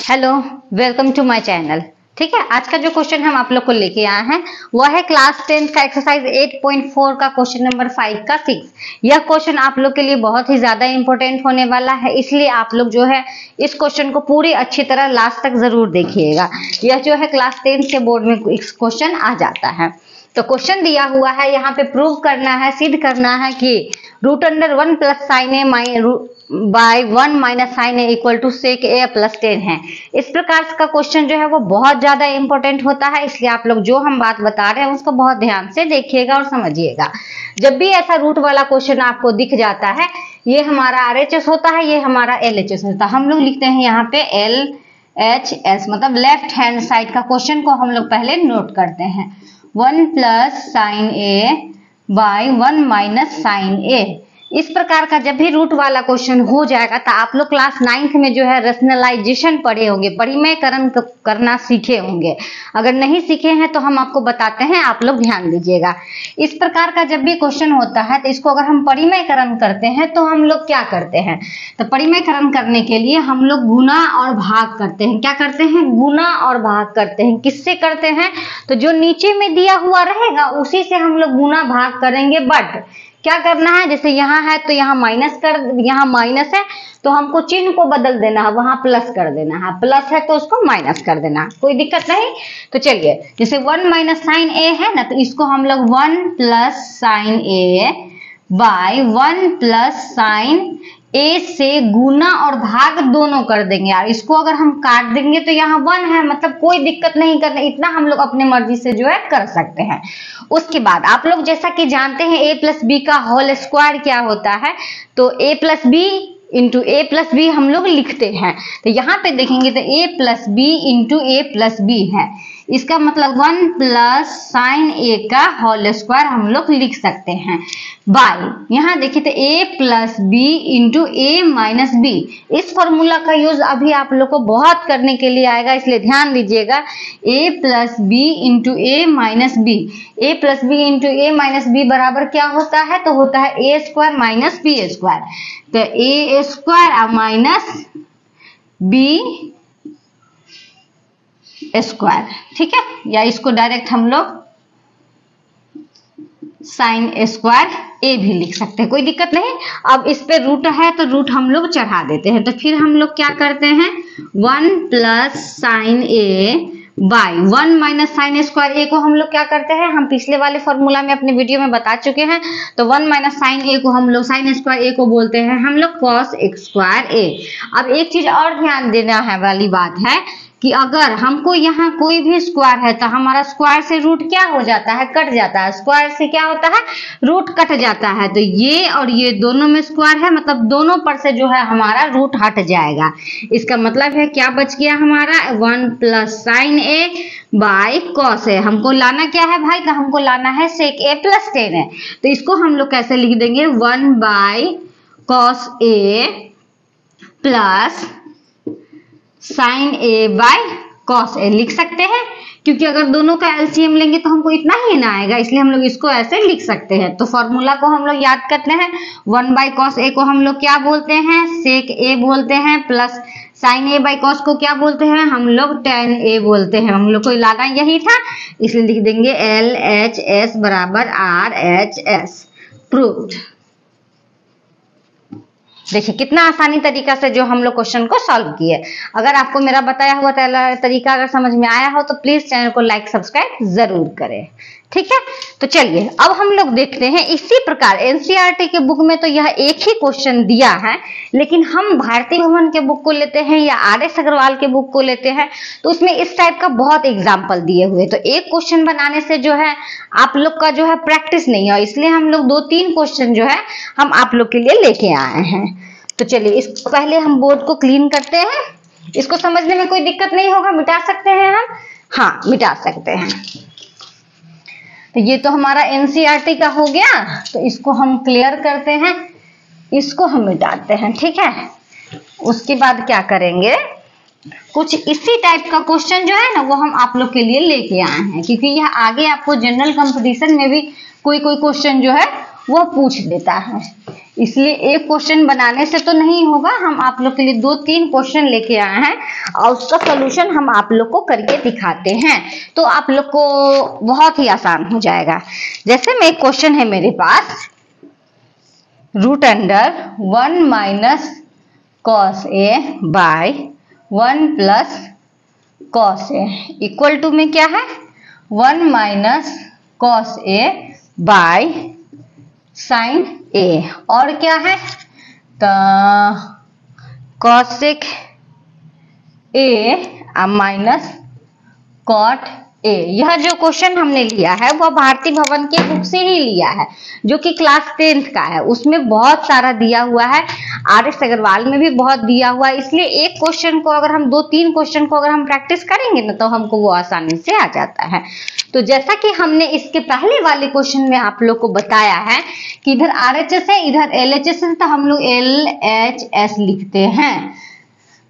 Hello, welcome to my channel. ठीक है, आज का जो क्वेश्चन हम आप लोग को लेके आए हैं वह है क्लास 10 का एक्सरसाइज 8.4 का क्वेश्चन नंबर 5 का 6। यह क्वेश्चन आप लोग के लिए बहुत ही ज्यादा इंपॉर्टेंट होने वाला है, इसलिए आप लोग जो है इस क्वेश्चन को पूरी अच्छी तरह लास्ट तक जरूर देखिएगा। यह जो है क्लास 10 के बोर्ड में क्वेश्चन आ जाता है। तो क्वेश्चन दिया हुआ है, यहाँ पे प्रूव करना है, सिद्ध करना है कि √1 plus sine A by 1 minus sine a equal to sec a plus 10 है। इस प्रकार का क्वेश्चन जो है वो बहुत ज्यादा इंपॉर्टेंट होता है, इसलिए आप लोग जो हम बात बता रहे हैं उसको बहुत ध्यान से देखिएगा और समझिएगा। जब भी ऐसा रूट वाला क्वेश्चन आपको दिख जाता है, ये हमारा RHS होता है, ये हमारा LHS होता है। हम लोग लिखते हैं यहाँ पे LHS, मतलब लेफ्ट हैंड साइड का क्वेश्चन को हम लोग पहले नोट करते हैं। 1 plus sine A by 1 minus sine ए। इस प्रकार का जब भी रूट वाला क्वेश्चन हो जाएगा तो आप लोग क्लास 9th में जो है रेशनलाइजेशन पढ़े होंगे, परिमेयकरण करना सीखे होंगे। अगर नहीं सीखे हैं तो हम आपको बताते हैं, आप लोग ध्यान दीजिएगा। इस प्रकार का जब भी क्वेश्चन होता है तो इसको अगर हम परिमेयकरण करते हैं तो हम लोग क्या करते हैं, तो परिमेयकरण करने के लिए हम लोग गुना और भाग करते हैं। क्या करते हैं? गुना और भाग करते हैं। किससे करते हैं? तो जो नीचे में दिया हुआ रहेगा उसी से हम लोग गुना भाग करेंगे। बट क्या करना है, जैसे यहाँ है तो यहाँ यहाँ माइनस है तो हमको चिन्ह को बदल देना है, वहां प्लस कर देना है। प्लस है तो उसको माइनस कर देना, कोई दिक्कत नहीं। तो चलिए, जैसे 1 माइनस साइन ए है ना, तो इसको हम लोग 1 plus sine A by 1 plus sine ए से गुना और भाग दोनों कर देंगे। यार इसको अगर हम काट देंगे तो यहाँ 1 है, मतलब कोई दिक्कत नहीं करना, इतना हम लोग अपने मर्जी से जो है कर सकते हैं। उसके बाद आप लोग जैसा कि जानते हैं a प्लस बी का होल स्क्वायर क्या होता है, तो a plus b into a plus b हम लोग लिखते हैं। तो यहाँ पे देखेंगे तो a plus b into a plus b है, इसका मतलब 1 प्लस साइन ए का होल स्क्वायर हम लोग लिख सकते हैं। बाय यहाँ देखिए तो a plus b into a minus b. इस फॉर्मूला का यूज अभी आप लोग को बहुत करने के लिए आएगा, इसलिए ध्यान दीजिएगा। a plus b into a minus b, a plus b into a minus b बराबर क्या होता है, तो होता है a square minus b square. तो a square minus b square, ठीक है, या इसको डायरेक्ट हम लोग साइन स्क्वायर ए भी लिख सकते हैं, कोई दिक्कत नहीं। अब इस पे रूट है तो रूट हम लोग चढ़ा देते हैं। तो फिर हम लोग क्या करते हैं, 1 plus sine A by 1 minus sine square ए को हम लोग क्या करते हैं, हम पिछले वाले फॉर्मूला में अपने वीडियो में बता चुके हैं। तो 1 माइनस साइन ए को हम लोग साइन स्क्वायर ए को बोलते हैं हम लोग कॉस स्क्वायर ए। अब एक चीज और ध्यान देना है वाली बात है कि अगर हमको यहाँ कोई भी स्क्वायर है तो हमारा स्क्वायर से रूट क्या हो जाता है, कट जाता है। स्क्वायर से क्या होता है, रूट कट जाता है। तो ये और ये दोनों में स्क्वायर है, मतलब दोनों पर से जो है हमारा रूट हट जाएगा। इसका मतलब है क्या बच गया हमारा, 1 plus sine A by cos A. हमको लाना क्या है भाई, तो हमको लाना है सेक ए प्लस 10 है। तो इसको हम लोग कैसे लिख देंगे, 1 by cos A plus sine A by cos A लिख सकते हैं, क्योंकि अगर दोनों का एलसीएम लेंगे तो हमको इतना ही ना आएगा, इसलिए हम लोग इसको ऐसे लिख सकते हैं। तो फॉर्मूला को हम लोग याद करते हैं। 1 बाय कॉस ए को हम लोग क्या बोलते हैं, सेक ए बोलते हैं, plus sine A by cos को क्या बोलते हैं, हम लोग tan ए बोलते हैं। हम लोग को लाना यही था, इसलिए लिख देंगे LHS बराबर RHS। प्रूव्ड। देखिए कितना आसानी तरीका से जो हम लोग क्वेश्चन को सॉल्व किए। अगर आपको मेरा बताया हुआ तरीका अगर समझ में आया हो तो प्लीज चैनल को लाइक सब्सक्राइब जरूर करें, ठीक है। तो चलिए अब हम लोग देखते हैं, इसी प्रकार एनसीईआरटी के बुक में तो यह एक ही क्वेश्चन दिया है, लेकिन हम भारती भवन के बुक को लेते हैं या RS अग्रवाल के बुक को लेते हैं तो उसमें इस टाइप का बहुत एग्जाम्पल दिए हुए। तो एक क्वेश्चन बनाने से जो है आप लोग का जो है प्रैक्टिस नहीं है, इसलिए हम लोग 2-3 क्वेश्चन जो है हम आप लोग के लिए लेके आए हैं। तो चलिए इसको पहले हम बोर्ड को क्लीन करते हैं। इसको समझने में कोई दिक्कत नहीं होगा, मिटा सकते हैं हम, हाँ मिटा सकते हैं। तो ये तो हमारा एनसीईआरटी का हो गया, तो इसको हम क्लियर करते हैं, इसको हम मिटाते हैं, ठीक है। उसके बाद क्या करेंगे, कुछ इसी टाइप का क्वेश्चन जो है ना वो हम आप लोग के लिए लेके आए हैं, क्योंकि यह आगे आपको जनरल कंपटीशन में भी कोई क्वेश्चन जो है वो पूछ देता है। इसलिए एक क्वेश्चन बनाने से तो नहीं होगा, हम आप लोग के लिए 2-3 क्वेश्चन लेके आए हैं और उसका सोल्यूशन हम आप लोग को करके दिखाते हैं, तो आप लोग को बहुत ही आसान हो जाएगा। जैसे में एक क्वेश्चन है मेरे पास, root under 1 minus cos A by 1 plus cos A equal to में क्या है 1 minus cos A by sine A, और क्या है तो cosec A minus cot A. यह जो क्वेश्चन हमने लिया है वह भारती भवन के बुक से ही लिया है, जो कि क्लास 10th का है। उसमें बहुत सारा दिया हुआ है, RS अग्रवाल में भी बहुत दिया हुआ है, इसलिए एक क्वेश्चन को अगर हम 2-3 क्वेश्चन को अगर हम प्रैक्टिस करेंगे ना तो हमको वो आसानी से आ जाता है। तो जैसा कि हमने इसके पहले वाले क्वेश्चन में आप लोग को बताया है कि इधर RHS है, इधर LHS है, तो हम लोग LHS लिखते हैं।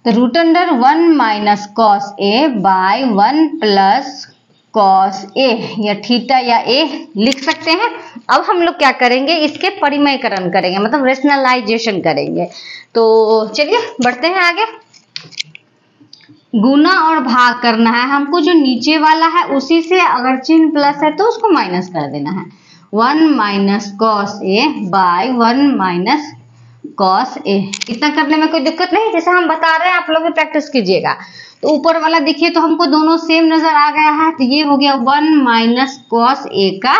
तो root under 1 minus cos A by 1 plus cos ए, या थीटा या ए लिख सकते हैं। अब हम लोग क्या करेंगे, इसके परिमयकरण करेंगे, मतलब रेशनलाइजेशन करेंगे। तो चलिए बढ़ते हैं आगे। गुना और भाग करना है हमको, जो नीचे वाला है उसी से अगर चिन्ह प्लस है तो उसको माइनस कर देना है। 1 minus cos A by 1 minus cos ए, इतना करने में कोई दिक्कत नहीं, जैसे हम बता रहे हैं आप लोग भी प्रैक्टिस कीजिएगा। तो ऊपर वाला देखिए तो हमको दोनों सेम नजर आ गया है, तो ये हो गया 1 माइनस कॉस ए का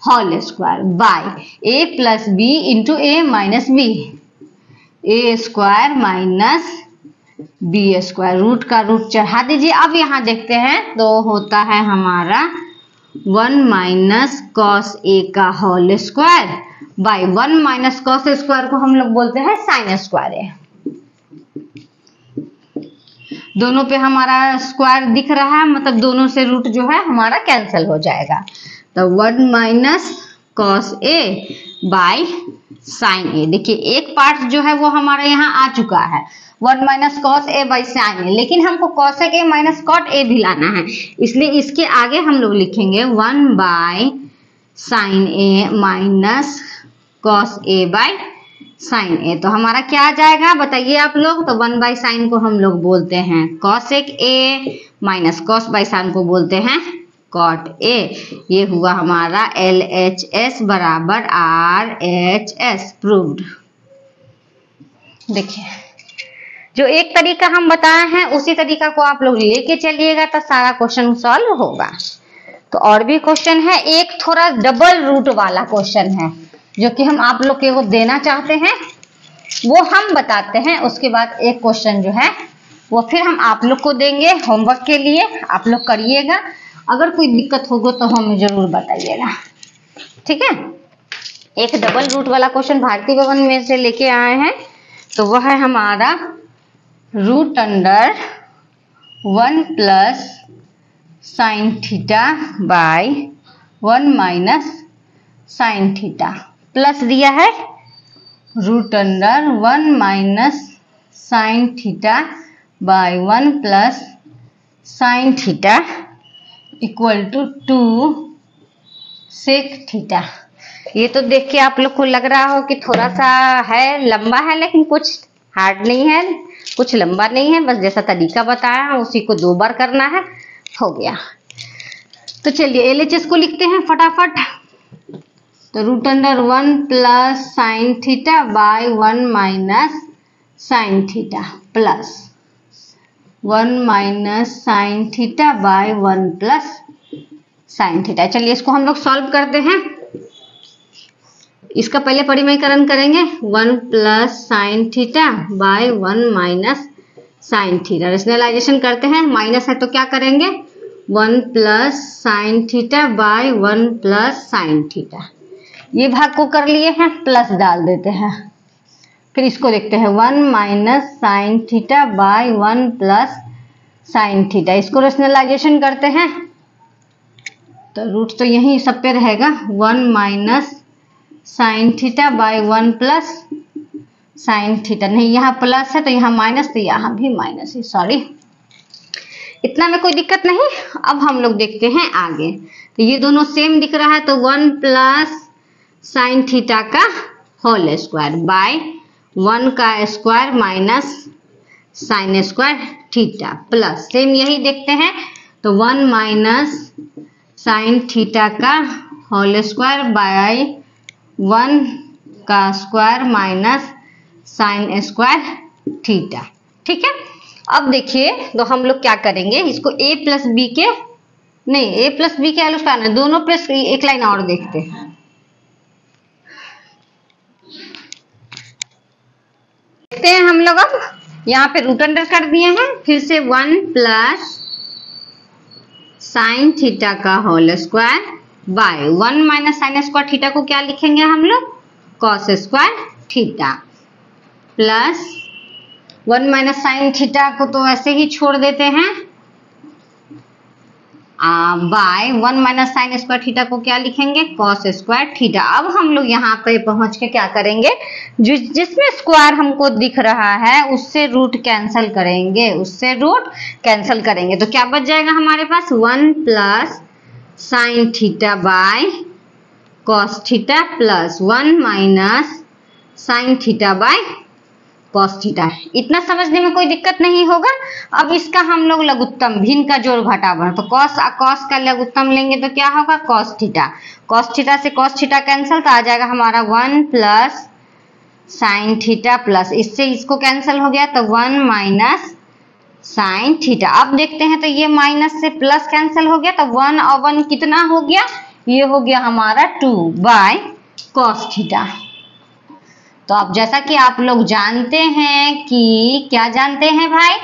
whole square by a plus b into a minus b, a square minus b square, root का रूट चढ़ा दीजिए। अब यहाँ देखते हैं तो होता है हमारा 1 माइनस कॉस ए का whole square by 1 minus cos square को हम लोग बोलते हैं साइन स्क्वायर ए। दोनों पे हमारा स्क्वायर दिख रहा है, मतलब दोनों से रूट जो है हमारा कैंसिल हो जाएगा। तो 1 minus cos A by sine A, देखिए एक पार्ट जो है वो हमारा यहाँ आ चुका है 1 minus cos A by sine A, लेकिन हमको cosec A minus cot A भी लाना है, इसलिए इसके आगे हम लोग लिखेंगे 1 by sine A minus cos A by sine A. तो हमारा क्या आ जाएगा बताइए आप लोग, तो 1 बाई साइन को हम लोग बोलते हैं cosec A minus cos by sine को बोलते हैं कॉट ए। ये हुआ हमारा LHS बराबर RHS प्रूव्ड। देखिए जो एक तरीका हम बताए हैं उसी तरीका को आप लोग लेके चलिएगा तो सारा क्वेश्चन सॉल्व होगा। तो और भी क्वेश्चन है, एक थोड़ा डबल रूट वाला क्वेश्चन है जो कि हम आप लोग को देना चाहते हैं, वो हम बताते हैं। उसके बाद एक क्वेश्चन जो है वो फिर हम आप लोग को देंगे होमवर्क के लिए, आप लोग करिएगा। अगर कोई दिक्कत होगा तो हमें जरूर बताइएगा, ठीक है। एक डबल रूट वाला क्वेश्चन भारती भवन में से लेके आए हैं, तो वह है हमारा root under 1 plus sine theta by 1 minus sine theta, plus दिया है root under 1 minus sine theta by 1 plus sine theta equal to 2 sec theta. ये तो देख के आप लोग को लग रहा हो कि थोड़ा सा है लंबा है, लेकिन कुछ हार्ड नहीं है, कुछ लंबा नहीं है, बस जैसा तरीका बताया है उसी को 2 बार करना है, हो गया। तो चलिए LHS को लिखते हैं फटाफट। तो root under 1 plus sine theta by 1 minus sine theta plus 1 minus sine theta by 1 plus sine theta. चलिए इसको हम लोग सॉल्व करते हैं। इसका पहले परिमयकरण करेंगे 1 plus sine theta by 1 minus sine theta. Rationalisation करते हैं, माइनस है तो क्या करेंगे 1 plus sine theta by 1 plus sine theta. ये भाग को कर लिए हैं, प्लस डाल देते हैं। फिर इसको देखते हैं 1 minus sine theta by 1 plus sine theta. इसको रेशनलाइजेशन करते हैं तो रूट तो यही सब पे रहेगा 1 minus sine theta by 1 plus sine theta. नहीं यहाँ प्लस है तो यहाँ माइनस, तो यहाँ भी माइनस है, सॉरी। इतना में कोई दिक्कत नहीं। अब हम लोग देखते हैं आगे, तो ये दोनों सेम दिख रहा है, तो 1 प्लस साइन थीटा का होल स्क्वायर बाय 1 का square minus sine square theta plus same यही देखते हैं तो 1 माइनस साइन थीटा का होल स्क्वायर बाय 1 का square minus sine square theta. ठीक है, अब देखिए तो हम लोग क्या करेंगे, इसको a प्लस बी के नहीं a प्लस बी के होल स्क्वायर ना दोनों प्लस एक लाइन और देखते हैं। देखते हैं हम लोग अब यहाँ पे रूट अंडर कर दिए हैं, फिर से 1 प्लस साइन थीटा का whole square by 1 minus sine square theta को क्या लिखेंगे हम लोग, cos square theta plus 1 minus sine theta को तो ऐसे ही छोड़ देते हैं by 1 minus sine square theta को क्या लिखेंगे, कॉस स्क्वायर थीटा। अब हम लोग यहाँ पे पहुंच के क्या करेंगे, जिसमें स्क्वायर हमको दिख रहा है उससे रूट कैंसिल करेंगे, उससे रूट कैंसिल करेंगे तो क्या बच जाएगा हमारे पास 1 plus sine theta by cos theta plus 1 minus sine theta by cos theta. इतना समझने में कोई दिक्कत नहीं होगा। अब इसका हम लोग लघुत्तम भिन्न का जोड़ घटाव तो कॉस का लघुत्तम लेंगे तो क्या होगा, कॉस थीटा से कॉस थीटा कैंसिल तो आ जाएगा हमारा 1 प्लस साइन थीटा प्लस इससे इसको कैंसिल हो गया तो 1 माइनस साइन थीटा। अब देखते हैं तो ये माइनस से प्लस कैंसिल हो गया तो 1 और 1 कितना हो गया, ये हो गया हमारा 2 बाय कॉस थीटा। तो अब जैसा कि आप लोग जानते हैं कि क्या जानते हैं भाई,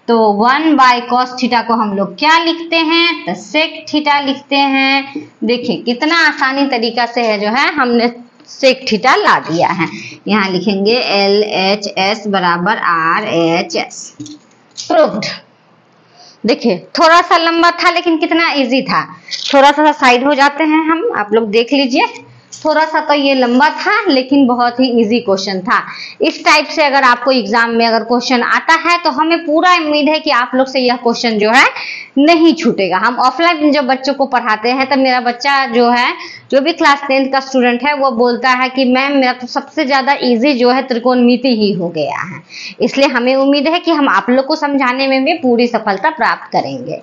तो 1 बाय कॉस थीटा को हम लोग क्या लिखते हैं, तो सेक थीटा लिखते हैं। देखिए कितना आसानी तरीका से है जो है हमने सेक थीटा ला दिया है। यहाँ लिखेंगे LHS बराबर RHS प्रूव्ड। देखिए थोड़ा सा लंबा था लेकिन कितना इजी था। थोड़ा सा साइड हो जाते हैं हम, आप लोग देख लीजिए, थोड़ा सा तो ये लंबा था लेकिन बहुत ही इजी क्वेश्चन था। इस टाइप से अगर आपको एग्जाम में अगर क्वेश्चन आता है तो हमें पूरा उम्मीद है कि आप लोग से यह क्वेश्चन जो है नहीं छूटेगा। हम ऑफलाइन जब बच्चों को पढ़ाते हैं तो मेरा बच्चा जो है, जो भी क्लास 10th का स्टूडेंट है, वो बोलता है कि मैम मेरा तो सबसे ज्यादा इजी जो है त्रिकोणमिति ही हो गया है। इसलिए हमें उम्मीद है कि हम आप लोग को समझाने में भी पूरी सफलता प्राप्त करेंगे।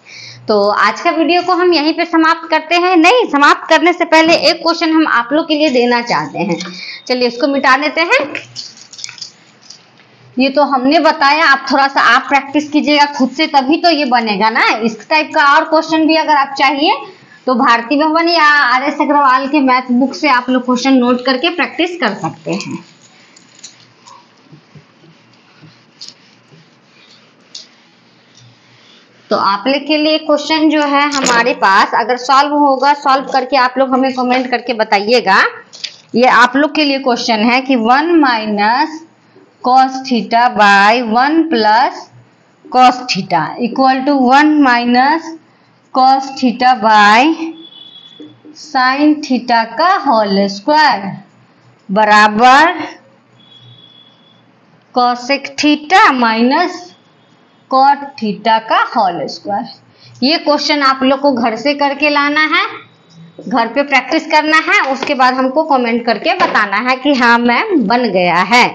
तो आज का वीडियो को हम यहीं पे समाप्त करते हैं। नहीं, समाप्त करने से पहले एक क्वेश्चन हम आप लोग के लिए देना चाहते हैं। चलिए इसको मिटा देते हैं। ये तो हमने बताया, आप थोड़ा सा आप प्रैक्टिस कीजिएगा खुद से, तभी तो ये बनेगा ना। इस टाइप का और क्वेश्चन भी अगर आप चाहिए तो भारती भवन या RS अग्रवाल के मैथ बुक से आप लोग क्वेश्चन नोट करके प्रैक्टिस कर सकते हैं। तो आप लोग के लिए क्वेश्चन जो है हमारे पास अगर सॉल्व होगा, सॉल्व करके आप लोग हमें कमेंट करके बताइएगा। ये आप लोग के लिए क्वेश्चन है कि 1 minus cos theta by 1 plus cos theta equal to 1 minus cos theta by sine theta का होल स्क्वायर बराबर cosec theta minus cot theta का होल स्क्वायर। ये क्वेश्चन आप लोग को घर से करके लाना है, घर पे प्रैक्टिस करना है, उसके बाद हमको कमेंट करके बताना है कि हाँ मैम बन गया है।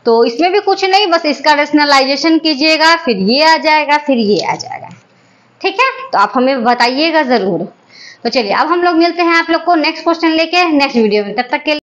तो इसमें भी कुछ नहीं, बस इसका रेशनलाइजेशन कीजिएगा, फिर ये आ जाएगा, फिर ये आ जाएगा। ठीक है, तो आप हमें बताइएगा जरूर। तो चलिए अब हम लोग मिलते हैं आप लोग को नेक्स्ट क्वेश्चन लेके नेक्स्ट वीडियो में। तब तक के